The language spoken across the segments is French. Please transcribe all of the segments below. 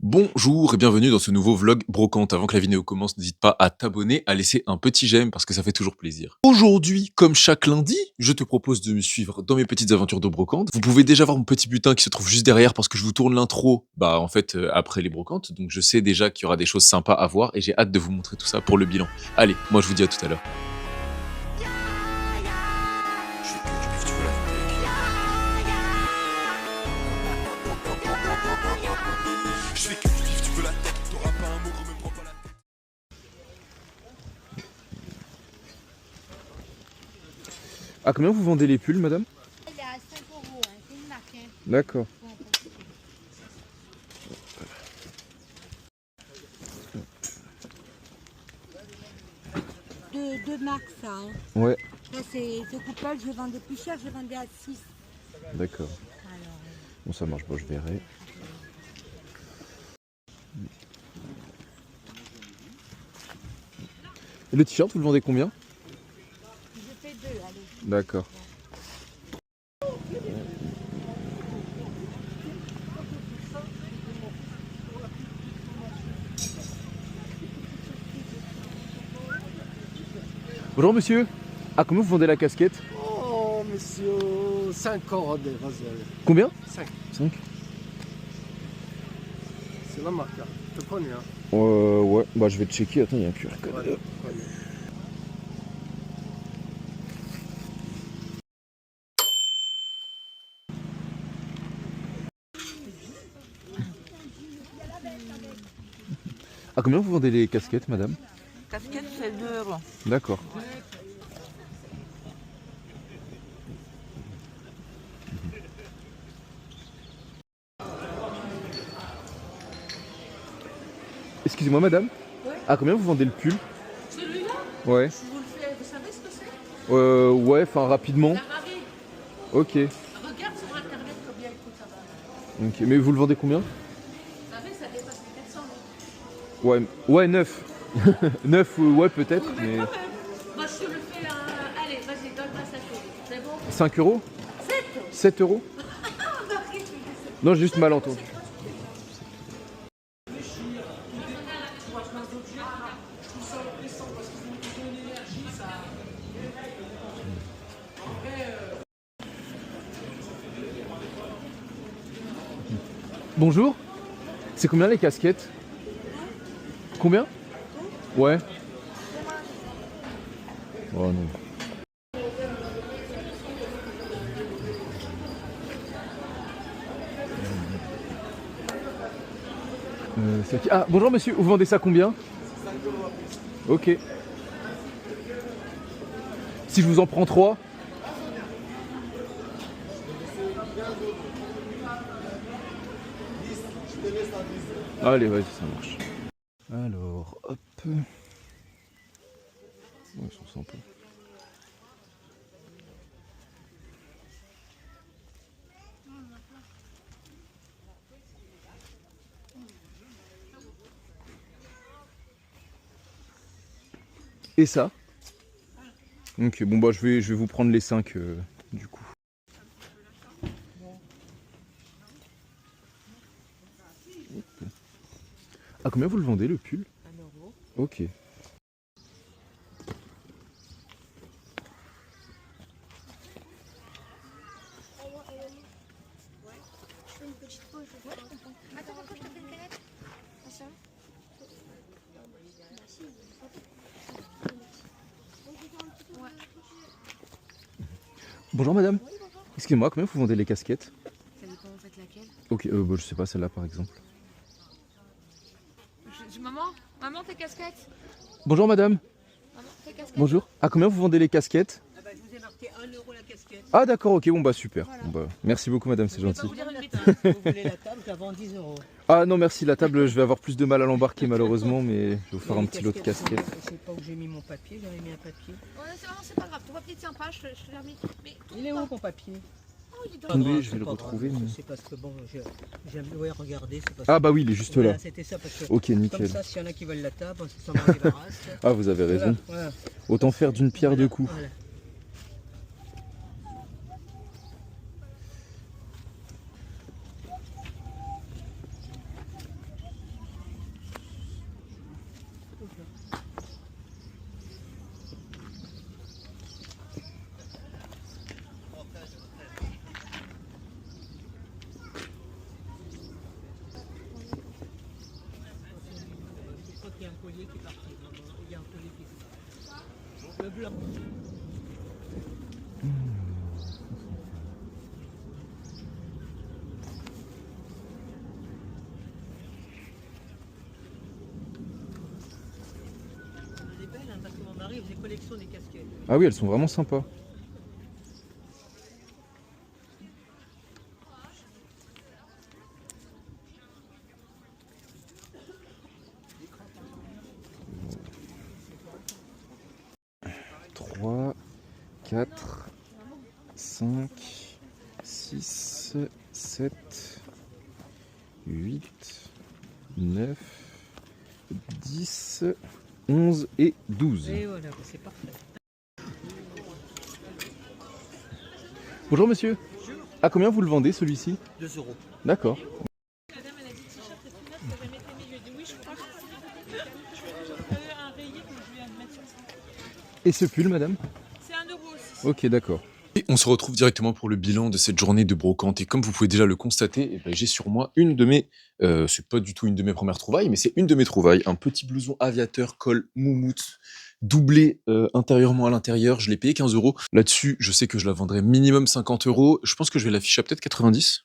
Bonjour et bienvenue dans ce nouveau vlog brocante. Avant que la vidéo commence, n'hésite pas à t'abonner, à laisser un petit j'aime parce que ça fait toujours plaisir. Aujourd'hui, comme chaque lundi, je te propose de me suivre dans mes petites aventures de brocante. Vous pouvez déjà voir mon petit butin qui se trouve juste derrière parce que je vous tourne l'intro, après les brocantes. Donc je sais déjà qu'il y aura des choses sympas à voir et j'ai hâte de vous montrer tout ça pour le bilan. Allez, moi je vous dis à tout à l'heure. À combien vous vendez les pulls, madame? Il est à 5 euros, hein. C'est une marque. Hein. D'accord. Deux marques, ça. Hein. Ouais, Là, c'est coupable, je vendais plus cher, je vendais à 6. d'accord. Alors, Bon, ça marche, bon, je verrai. Et le t-shirt, vous le vendez combien? je fais deux, allez. D'accord. Bonjour monsieur. À combien vous vendez la casquette? Oh, monsieur, 5 euros de Rosel. Combien? 5. 5. C'est la marque. Hein. Tu connais, hein? Ouais, bah je vais checker. Attends, il y a un QR code. Ouais, tu connais. À combien vous vendez les casquettes, madame? Casquette, c'est 2 euros. D'accord. Excusez-moi, madame. Ouais. À combien vous vendez le pull? Celui-là, Ouais. si vous le faites, vous savez ce que c'est? Ouais, enfin rapidement. La marée. Ok. Regarde sur internet combien il coûte ça va. Ok. Mais vous le vendez combien? Vous savez, ça dépasse les 400 euros. Ouais, 9. 9, ouais, peut-être, Mais mais. quand même. Moi, je te le fais un... Allez, vas-y, donne-moi 7 euros. C'est bon? 5 euros? 7. 7 euros? Non, j'ai juste mal entendu. Bonjour. C'est combien les casquettes? Combien? Ouais. Oh non. Ah, bonjour monsieur, vous vendez ça combien? Ok. Si je vous en prends 3. Allez, vas-y, ça marche. Alors, hop. Ouais, ils sont sympas. Et ça? Ok, bon bah je vais vous prendre les 5 du coup. À combien vous le vendez le pull? 1 euro. Ok. Une petite pause. Attends, je te fais une canette. Ça. Bonjour madame. Oui, bonjour. Excusez-moi, combien vous vendez les casquettes? Ça dépend, vous faites laquelle? Ok, bah, je sais pas, celle-là par exemple. Maman, tes casquettes? Bonjour madame. Maman, tes casquettes? Bonjour. À combien vous vendez les casquettes? Ah bah, je vous ai marqué 1 euro la casquette. Ah d'accord, ok, bon bah super. Voilà. Bon, bah, merci beaucoup madame, c'est gentil. Vous dire une bêtise. Vous voulez la table, je la vends 10 euros. Ah non merci, la table je vais avoir plus de mal à l'embarquer malheureusement, mais je vais vous faire un petit lot de casquettes. Je sais pas où j'ai mis mon papier, j'avais mis un papier. C'est pas grave, ton papier tient pas, je te l'ai remis. Mais tout Il est où mon papier? il est dans Attendez, grave, je vais c'est le pas retrouver, grave, mais- C'est parce que bon, j'aime regarder. C'est parce Ah que- bah oui, il est juste Voilà, là. c'était ça parce que Ok, comme nickel. ça, s'il y en a qui veulent la table, ça m'en débarrasse. Ah vous avez raison. Voilà. Autant faire d'une pierre deux coups. Voilà. y a un collier qui est parti. Il y a un collier qui est parti. Le blanc. Elle est belle hein, parce que mon mari faisait collection des casquettes. Ah oui, elles sont vraiment sympas. Trois, 4, 5, 6, 7, 8, 9, 10, 11 et 12. Et voilà, c'est parfait. Bonjour monsieur. À combien vous le vendez celui-ci? 2 €. D'accord. Madame, elle a dit t-shirt, est-ce que là, vous avez mettre les milieux? Je dis oui, je crois. Un rayé que je viens de mettre sur ça. Et ce pull madame? C'est 1 € aussi. Ok, d'accord. Et on se retrouve directement pour le bilan de cette journée de brocante. Et comme vous pouvez déjà le constater, eh ben, j'ai sur moi une de mes... c'est pas du tout une de mes premières trouvailles, mais c'est une de mes trouvailles. Un petit blouson aviateur, col moumoute, doublé intérieurement à l'intérieur. Je l'ai payé 15 €. Là-dessus, je sais que je la vendrai minimum 50 €. Je pense que je vais l'afficher à peut-être 90.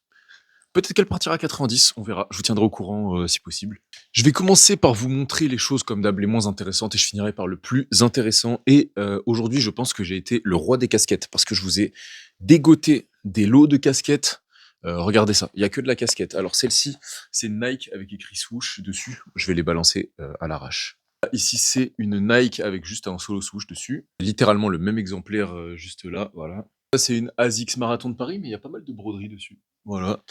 Peut-être qu'elle partira à 90, on verra. Je vous tiendrai au courant si possible. Je vais commencer par vous montrer les choses comme d'hab les moins intéressantes et je finirai par le plus intéressant. Et aujourd'hui, je pense que j'ai été le roi des casquettes parce que je vous ai dégoté des lots de casquettes. Regardez ça, il n'y a que de la casquette. Alors celle-ci, c'est Nike avec écrit swoosh dessus. Je vais les balancer à l'arrache. Ici, c'est une Nike avec juste un solo swoosh dessus. Littéralement le même exemplaire juste là, voilà. Ça, c'est une ASICS Marathon de Paris, mais il y a pas mal de broderies dessus. Voilà.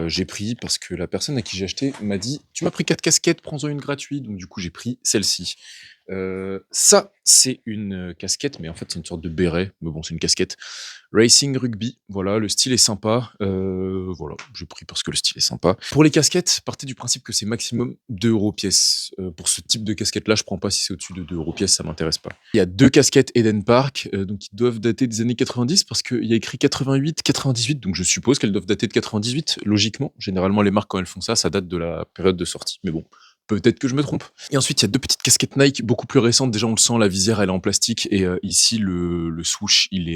J'ai pris parce que la personne à qui j'ai acheté m'a dit « Tu m'as pris 4 casquettes, prends-en une gratuite. » Donc du coup, j'ai pris celle-ci. Ça, c'est une casquette, mais en fait, c'est une sorte de béret. Mais bon, c'est une casquette. Racing Rugby. Voilà, le style est sympa. Voilà, j'ai pris parce que le style est sympa. Pour les casquettes, partez du principe que c'est maximum 2 € pièce. Pour ce type de casquette-là, je prends pas si c'est au-dessus de 2 € pièce, ça m'intéresse pas. Il y a 2 casquettes Eden Park, donc qui doivent dater des années 90 parce qu'il y a écrit 88, 98, donc je suppose qu'elles doivent dater de 98, logiquement. Généralement, les marques, quand elles font ça, ça date de la période de sortie. Mais bon, peut-être que je me trompe. Et ensuite, il y a 2 petites casquettes Nike beaucoup plus récentes. Déjà, on le sent, la visière, elle est en plastique. Et ici, le swoosh, il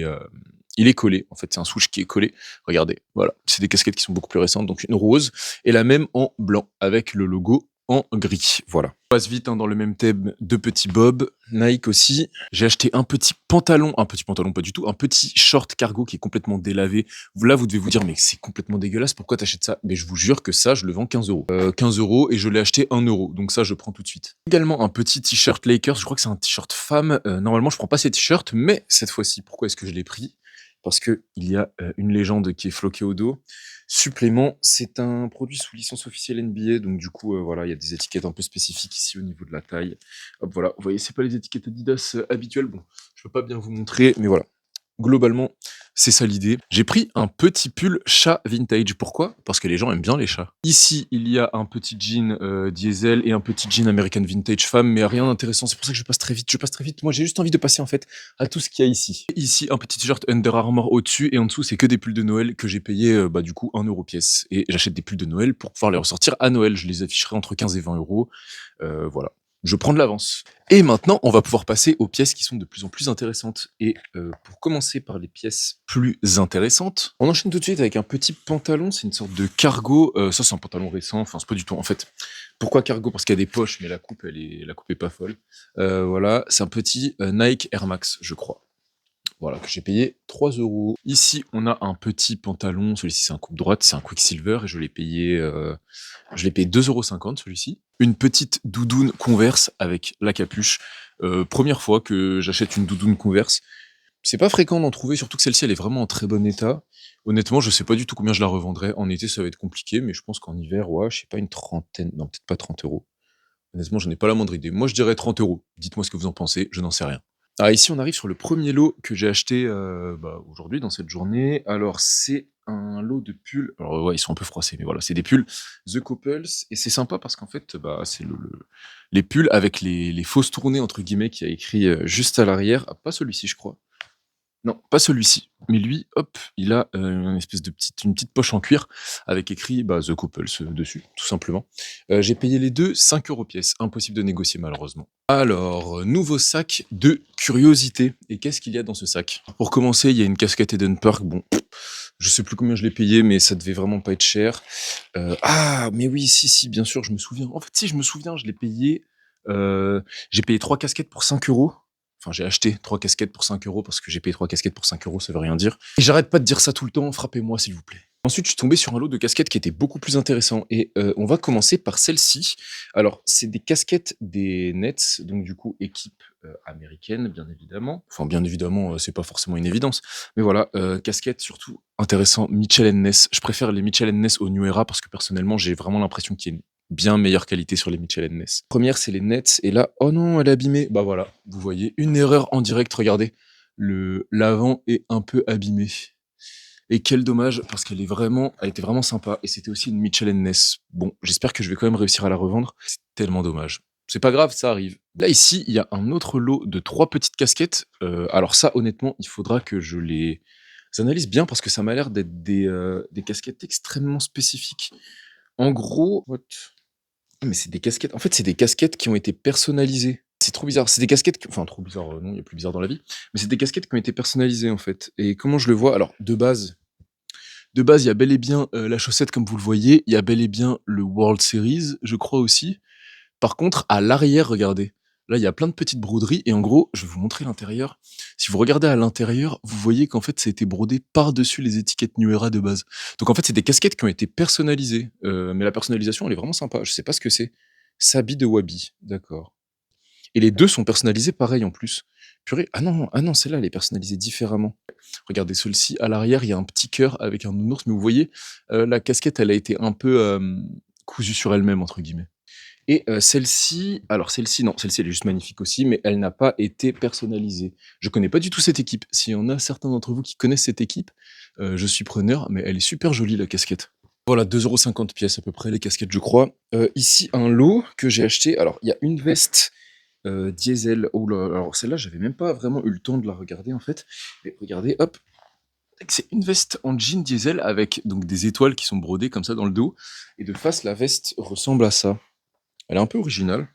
est collé. En fait, c'est un swoosh qui est collé. Regardez, voilà. C'est des casquettes qui sont beaucoup plus récentes. Donc, une rose et la même en blanc avec le logo en gris. Voilà. On passe vite dans le même thème, 2 petits bobs. Nike aussi. J'ai acheté un petit pantalon pas du tout, un petit short cargo qui est complètement délavé. Là, vous devez vous dire, mais c'est complètement dégueulasse, pourquoi t'achètes ça? Mais je vous jure que ça, je le vends 15 €. 15 € et je l'ai acheté 1 €. Donc ça, je prends tout de suite. Également un petit t-shirt Lakers. Je crois que c'est un t-shirt femme. Normalement, je prends pas ces t-shirts, mais cette fois-ci, pourquoi est-ce que je l'ai pris? Parce que il y a une légende qui est floquée au dos. Supplément, c'est un produit sous licence officielle NBA, donc du coup, voilà, il y a des étiquettes un peu spécifiques ici au niveau de la taille. Hop, voilà, vous voyez, c'est pas les étiquettes Adidas habituelles. Bon, je peux pas bien vous montrer, mais voilà. Globalement, c'est ça l'idée. J'ai pris un petit pull chat vintage. Pourquoi? Parce que les gens aiment bien les chats. Ici, il y a un petit jean diesel et un petit jean American vintage femme, mais rien d'intéressant. C'est pour ça que je passe très vite. Moi, j'ai juste envie de passer en fait à tout ce qu'il y a ici. Ici, un petit t-shirt Under Armour au-dessus et en dessous, c'est que des pulls de Noël que j'ai payé du coup 1 € pièce. Et j'achète des pulls de Noël pour pouvoir les ressortir à Noël. Je les afficherai entre 15 et 20 €. Voilà. Je prends de l'avance. Et maintenant, on va pouvoir passer aux pièces qui sont de plus en plus intéressantes. Et pour commencer par les pièces plus intéressantes, on enchaîne tout de suite avec un petit pantalon. C'est une sorte de cargo. Ça, c'est un pantalon récent. Enfin, c'est pas du tout. En fait, pourquoi cargo? Parce qu'il y a des poches, mais la coupe est pas folle. Voilà, c'est un petit Nike Air Max, je crois. Voilà, que j'ai payé 3 €. Ici, on a un petit pantalon. Celui-ci, c'est un coupe droite, c'est un Quicksilver et je l'ai payé 2,50 € celui-ci. Une petite doudoune Converse avec la capuche. Première fois que j'achète une doudoune Converse. C'est pas fréquent d'en trouver, surtout que celle-ci, elle est vraiment en très bon état. Honnêtement, je sais pas du tout combien je la revendrai. En été, ça va être compliqué, mais je pense qu'en hiver, ouais, je sais pas, une trentaine. Non, peut-être pas 30 €. Honnêtement, je n'ai pas la moindre idée. Moi, je dirais 30 €. Dites-moi ce que vous en pensez, je n'en sais rien. Ah, ici, on arrive sur le premier lot que j'ai acheté aujourd'hui, dans cette journée. Alors, c'est un lot de pulls. Alors, ouais, ils sont un peu froissés, mais voilà, c'est des pulls The Couples. Et c'est sympa parce qu'en fait, c'est les pulls avec les fausses tournées, entre guillemets, qui a écrit juste à l'arrière. Ah, pas celui-ci, je crois. Non, pas celui-ci. Mais lui, hop, il a une petite poche en cuir avec écrit The Couples dessus, tout simplement. J'ai payé les deux 5 € pièce. Impossible de négocier, malheureusement. Alors, nouveau sac de curiosité. Et qu'est-ce qu'il y a dans ce sac? Pour commencer, il y a une casquette Eden Park. Bon, je sais plus combien je l'ai payé, mais ça devait vraiment pas être cher. Mais oui, si, bien sûr, je me souviens. En fait, si, je me souviens, je l'ai payé. J'ai payé 3 casquettes pour 5 €. Enfin, j'ai acheté 3 casquettes pour 5 € parce que j'ai payé 3 casquettes pour 5 €, ça veut rien dire. Et j'arrête pas de dire ça tout le temps, frappez-moi s'il vous plaît. Ensuite, je suis tombé sur un lot de casquettes qui était beaucoup plus intéressant et on va commencer par celle-ci. Alors, c'est des casquettes des Nets, donc du coup, équipe américaine, bien évidemment. Enfin, bien évidemment, c'est pas forcément une évidence. Mais voilà, casquette surtout intéressant, Mitchell & Ness. Je préfère les Mitchell & Ness au New Era parce que personnellement, j'ai vraiment l'impression qu'il y a une bien meilleure qualité sur les Mitchell & Ness. Première, c'est les Nets, et là, oh non, elle est abîmée. Bah voilà, vous voyez, une erreur en direct, regardez. L'avant est un peu abîmé. Et quel dommage, parce elle était vraiment sympa, et c'était aussi une Mitchell & Ness. Bon, j'espère que je vais quand même réussir à la revendre. C'est tellement dommage. C'est pas grave, ça arrive. Là, ici, il y a un autre lot de 3 petites casquettes. Alors ça, honnêtement, il faudra que je les analyse bien, parce que ça m'a l'air d'être des casquettes extrêmement spécifiques. En gros, mais c'est des casquettes. En fait, c'est des casquettes qui ont été personnalisées. C'est trop bizarre. C'est des casquettes enfin, trop bizarre, non, il y a plus bizarre dans la vie. Mais c'est des casquettes qui ont été personnalisées, en fait. Et comment je le vois? Alors, de base, il y a bel et bien la chaussette, comme vous le voyez. Il y a bel et bien le World Series, je crois aussi. Par contre, à l'arrière, regardez. Là, il y a plein de petites broderies. Et en gros, je vais vous montrer l'intérieur. Si vous regardez à l'intérieur, vous voyez qu'en fait, ça a été brodé par-dessus les étiquettes New Era de base. Donc en fait, c'est des casquettes qui ont été personnalisées. Mais la personnalisation, elle est vraiment sympa. Je sais pas ce que c'est. Sabi de Wabi, d'accord. Et les deux sont personnalisés pareil en plus. Purée, ah non, celle-là, elle est personnalisée différemment. Regardez, celle-ci, à l'arrière, il y a un petit cœur avec un nounours. Mais vous voyez, la casquette, elle a été un peu cousue sur elle-même, entre guillemets. Et celle-ci, non, celle-ci elle est juste magnifique aussi, mais elle n'a pas été personnalisée. Je connais pas du tout cette équipe. S'il y en a certains d'entre vous qui connaissent cette équipe, je suis preneur, mais elle est super jolie la casquette. Voilà, 2,50 € pièce à peu près les casquettes, je crois. Ici, un lot que j'ai acheté. Alors, il y a une veste diesel. Oh là, alors celle-là, j'avais même pas vraiment eu le temps de la regarder en fait. Mais regardez, hop. C'est une veste en jean diesel avec donc des étoiles qui sont brodées comme ça dans le dos. Et de face, la veste ressemble à ça. Elle est un peu originale.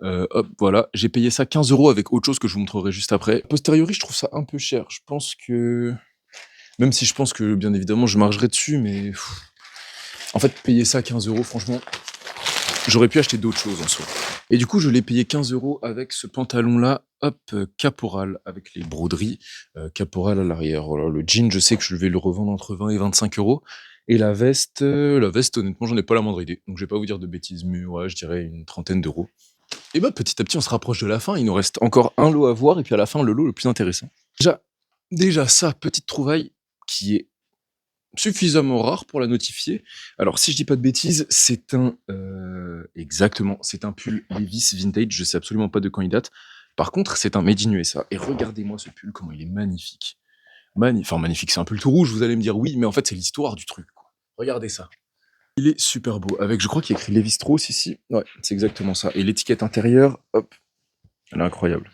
Hop, voilà. J'ai payé ça 15 € avec autre chose que je vous montrerai juste après. A posteriori, je trouve ça un peu cher. Je pense que... Même si je pense que, bien évidemment, je margerai dessus, mais... En fait, payer ça 15 €, franchement, j'aurais pu acheter d'autres choses en soi. Et du coup, je l'ai payé 15 € avec ce pantalon-là, hop, Caporal, avec les broderies. Caporal à l'arrière. Voilà, le jean, je sais que je vais le revendre entre 20 et 25 €. Et la veste, honnêtement, j'en ai pas la moindre idée. Donc je vais pas vous dire de bêtises, mais ouais, je dirais une trentaine d'euros. Et bah petit à petit, on se rapproche de la fin. Il nous reste encore un lot à voir, et puis à la fin, le lot le plus intéressant. Déjà ça, petite trouvaille qui est suffisamment rare pour la notifier. Alors si je dis pas de bêtises, c'est un exactement, c'est un pull Levi's vintage. Je sais absolument pas de quand il date. Par contre, c'est un made in USA. Et regardez-moi ce pull, comment il est magnifique. Magnifique, c'est un pull tout rouge, vous allez me dire oui, mais en fait c'est l'histoire du truc, quoi. Regardez ça. Il est super beau, avec je crois qu'il y a écrit Levi Strauss ici. Ouais, c'est exactement ça. Et l'étiquette intérieure, hop, elle est incroyable.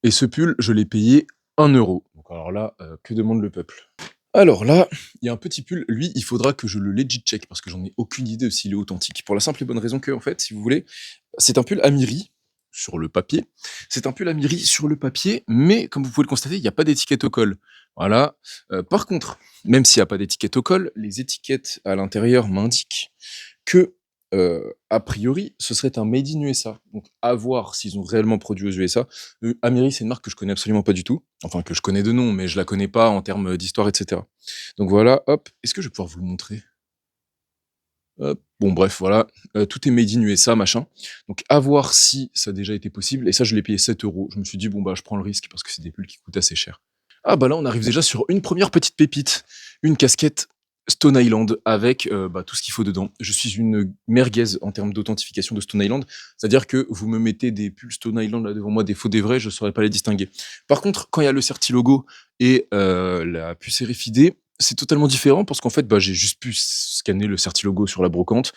Et ce pull, je l'ai payé 1 €. Donc alors là, que demande le peuple? Alors là, il y a un petit pull, lui, il faudra que je le legit check, parce que j'en ai aucune idée de s'il est authentique. Pour la simple et bonne raison que, en fait, si vous voulez, c'est un pull Amiri, sur le papier. C'est un pull Amiri sur le papier, mais comme vous pouvez le constater, il n'y a pas d'étiquette au col. Voilà. Par contre, même s'il n'y a pas d'étiquette au col, les étiquettes à l'intérieur m'indiquent que, a priori, ce serait un made in USA. Donc, à voir s'ils ont réellement produit aux USA. Amiri, c'est une marque que je connais absolument pas du tout. Enfin, que je connais de nom, mais je la connais pas en termes d'histoire, etc. Donc voilà, hop. Est-ce que je vais pouvoir vous le montrer? Hop. Bon, bref, voilà. Tout est made in USA, machin. Donc, à voir si ça a déjà été possible. Et ça, je l'ai payé 7 €. Je me suis dit, bon, bah, je prends le risque parce que c'est des pulls qui coûtent assez cher. Ah, bah là, on arrive déjà sur une première petite pépite. Une casquette Stone Island avec tout ce qu'il faut dedans. Je suis une merguez en termes d'authentification de Stone Island. C'est-à-dire que vous me mettez des pulls Stone Island là devant moi, des faux, des vrais, je ne saurais pas les distinguer. Par contre, quand il y a le certi logo et la puce RFID, c'est totalement différent parce qu'en fait, bah, j'ai juste pu scanner le certi-logo sur la brocante,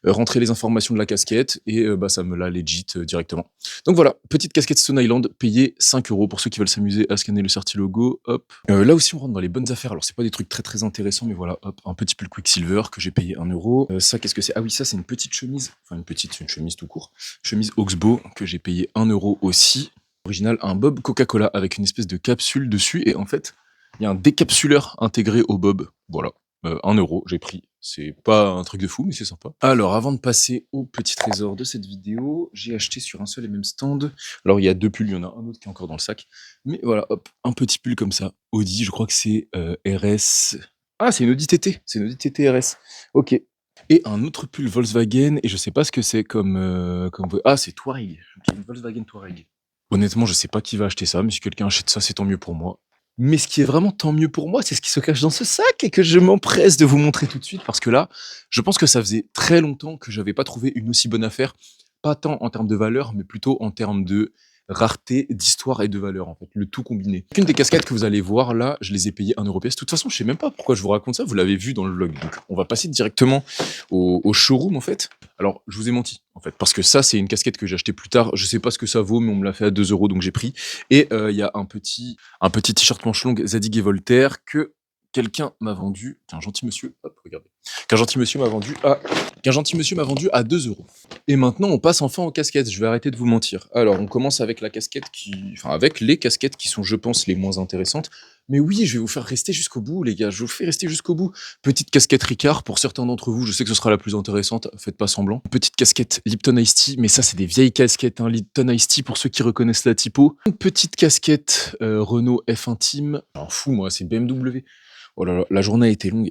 rentrer les informations de la casquette et bah, ça me l'a legit directement. Donc voilà, petite casquette Stone Island, payée 5 € pour ceux qui veulent s'amuser à scanner le certi-logo. Hop. Là aussi, on rentre dans les bonnes affaires. Alors, c'est pas des trucs très très intéressants, mais voilà, hop, un petit pull Quicksilver que j'ai payé 1 €. Ça, qu'est-ce que c'est? Ah oui, ça, c'est une petite chemise. Enfin, une chemise tout court. Chemise Oxbow que j'ai payé 1 € aussi. Original, un bob Coca-Cola avec une espèce de capsule dessus et en fait, il y a un décapsuleur intégré au bob. Voilà. 1 €, j'ai pris. C'est pas un truc de fou, mais c'est sympa. Alors, avant de passer au petit trésor de cette vidéo, j'ai acheté sur un seul et même stand. Alors, il y a 2 pulls, il y en a un autre qui est encore dans le sac. Mais voilà, hop, un petit pull comme ça. Audi, je crois que c'est RS. Ah, c'est une Audi TT. C'est une Audi TT RS. Ok. Et un autre pull Volkswagen, et je sais pas ce que c'est comme. Ah, c'est Touareg. Ok, une Volkswagen Touareg. Honnêtement, je sais pas qui va acheter ça, mais si quelqu'un achète ça, c'est tant mieux pour moi. Mais ce qui est vraiment tant mieux pour moi, c'est ce qui se cache dans ce sac et que je m'empresse de vous montrer tout de suite parce que là, je pense que ça faisait très longtemps que j'avais pas trouvé une aussi bonne affaire, pas tant en termes de valeur, mais plutôt en termes de rareté, d'histoire et de valeur, en fait, le tout combiné. Une des casquettes que vous allez voir là, je les ai payées 1 € pièce. De toute façon, je sais même pas pourquoi je vous raconte ça, vous l'avez vu dans le vlog. Donc, on va passer directement au showroom, en fait. Alors, je vous ai menti, en fait, parce que ça, c'est une casquette que j'ai achetée plus tard. Je sais pas ce que ça vaut, mais on me l'a fait à 2 €, donc j'ai pris. Et il y a un petit t-shirt manche longue Zadig et Voltaire que quelqu'un m'a vendu, qu'un gentil monsieur, hop, regardez, qu'un gentil monsieur m'a vendu à 2 €. Et maintenant, on passe enfin aux casquettes. Je vais arrêter de vous mentir. Alors, on commence avec la casquette avec les casquettes qui sont, je pense, les moins intéressantes. Mais oui, je vais vous faire rester jusqu'au bout, les gars. Je vous fais rester jusqu'au bout. Petite casquette Ricard, pour certains d'entre vous, je sais que ce sera la plus intéressante. Faites pas semblant. Petite casquette Lipton Ice Tea, mais ça, c'est des vieilles casquettes, hein. Lipton Ice Tea, pour ceux qui reconnaissent la typo. Une petite casquette Renault F1 Team. Alors, fou, moi, c'est BMW. Oh là là, la journée a été longue.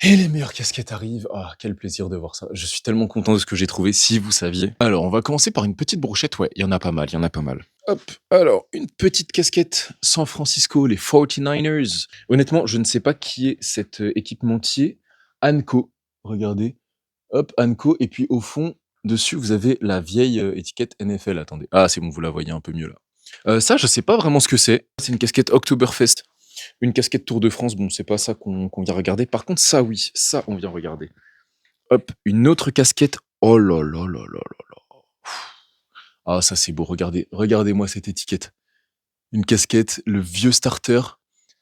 Et les meilleures casquettes arrivent. Ah, quel plaisir de voir ça. Je suis tellement content de ce que j'ai trouvé, si vous saviez. Alors, on va commencer par une petite brochette. Ouais, il y en a pas mal, Hop, alors, une petite casquette San Francisco, les 49ers. Honnêtement, je ne sais pas qui est cet équipementier. Anco, regardez. Hop, Anco. Et puis, au fond, dessus, vous avez la vieille étiquette NFL. Attendez. Ah, c'est bon, vous la voyez un peu mieux là. Ça, je sais pas vraiment ce que c'est. C'est une casquette Oktoberfest. Une casquette Tour de France, bon, c'est pas ça qu'on vient regarder. Par contre, ça, oui, ça, on vient regarder. Hop, une autre casquette. Oh là là là là là là. Ah, ça, c'est beau. Regardez-moi cette étiquette. Une casquette, le vieux starter,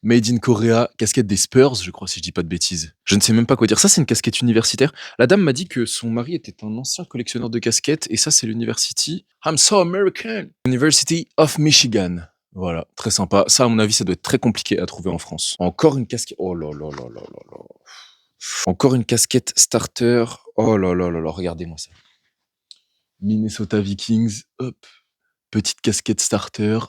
made in Korea, casquette des Spurs, je crois, si je dis pas de bêtises. Je ne sais même pas quoi dire. Ça, c'est une casquette universitaire. La dame m'a dit que son mari était un ancien collectionneur de casquettes, et ça, c'est l'University. I'm so American. University of Michigan. Voilà, très sympa. Ça, à mon avis, ça doit être très compliqué à trouver en France. Encore une casquette. Oh là là là là là là. Encore une casquette starter. Oh là là là là, regardez-moi ça. Minnesota Vikings. Hop. Petite casquette starter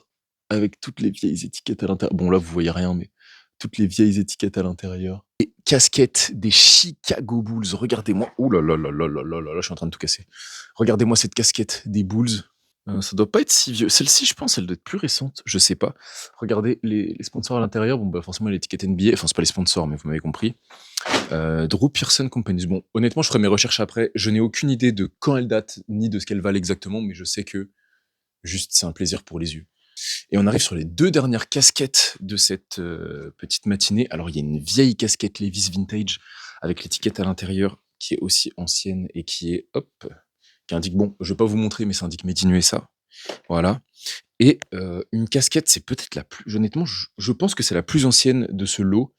avec toutes les vieilles étiquettes à l'intérieur. Bon, là, vous voyez rien, mais toutes les vieilles étiquettes à l'intérieur. Et casquette des Chicago Bulls. Regardez-moi. Oh là là là là là là là, je suis en train de tout casser. Regardez-moi cette casquette des Bulls. Ça doit pas être si vieux. Celle-ci, je pense, elle doit être plus récente. Je sais pas. Regardez les sponsors à l'intérieur. Bon, bah, forcément, l'étiquette NBA. Enfin, c'est pas les sponsors, mais vous m'avez compris. Drew Pearson Companies. Bon, honnêtement, je ferai mes recherches après. Je n'ai aucune idée de quand elle date, ni de ce qu'elle valent exactement, mais je sais que juste, c'est un plaisir pour les yeux. Et on arrive sur les 2 dernières casquettes de cette petite matinée. Alors, il y a une vieille casquette Levi's Vintage avec l'étiquette à l'intérieur qui est aussi ancienne et qui est, hop, qui indique, bon, je vais pas vous montrer, mais ça indique Made in USA. Voilà. Et une casquette, c'est peut-être la plus... Honnêtement, je pense que c'est la plus ancienne de ce lot,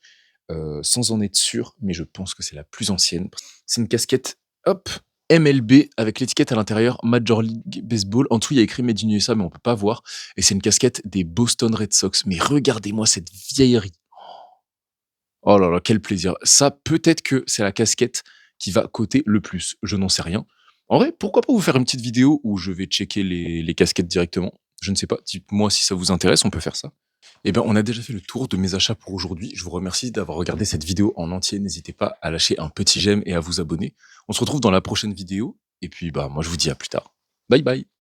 sans en être sûr, mais je pense que c'est la plus ancienne. C'est une casquette, hop, MLB, avec l'étiquette à l'intérieur, Major League Baseball. En dessous, il y a écrit Made in USA, mais on peut pas voir. Et c'est une casquette des Boston Red Sox. Mais regardez-moi cette vieillerie. Oh là là, quel plaisir. Ça, peut-être que c'est la casquette qui va coter le plus. Je n'en sais rien. En vrai, pourquoi pas vous faire une petite vidéo où je vais checker les casquettes directement. Je ne sais pas, dites-moi si ça vous intéresse, on peut faire ça. Eh bien, on a déjà fait le tour de mes achats pour aujourd'hui. Je vous remercie d'avoir regardé cette vidéo en entier. N'hésitez pas à lâcher un petit j'aime et à vous abonner. On se retrouve dans la prochaine vidéo. Et puis, bah, moi, je vous dis à plus tard. Bye bye.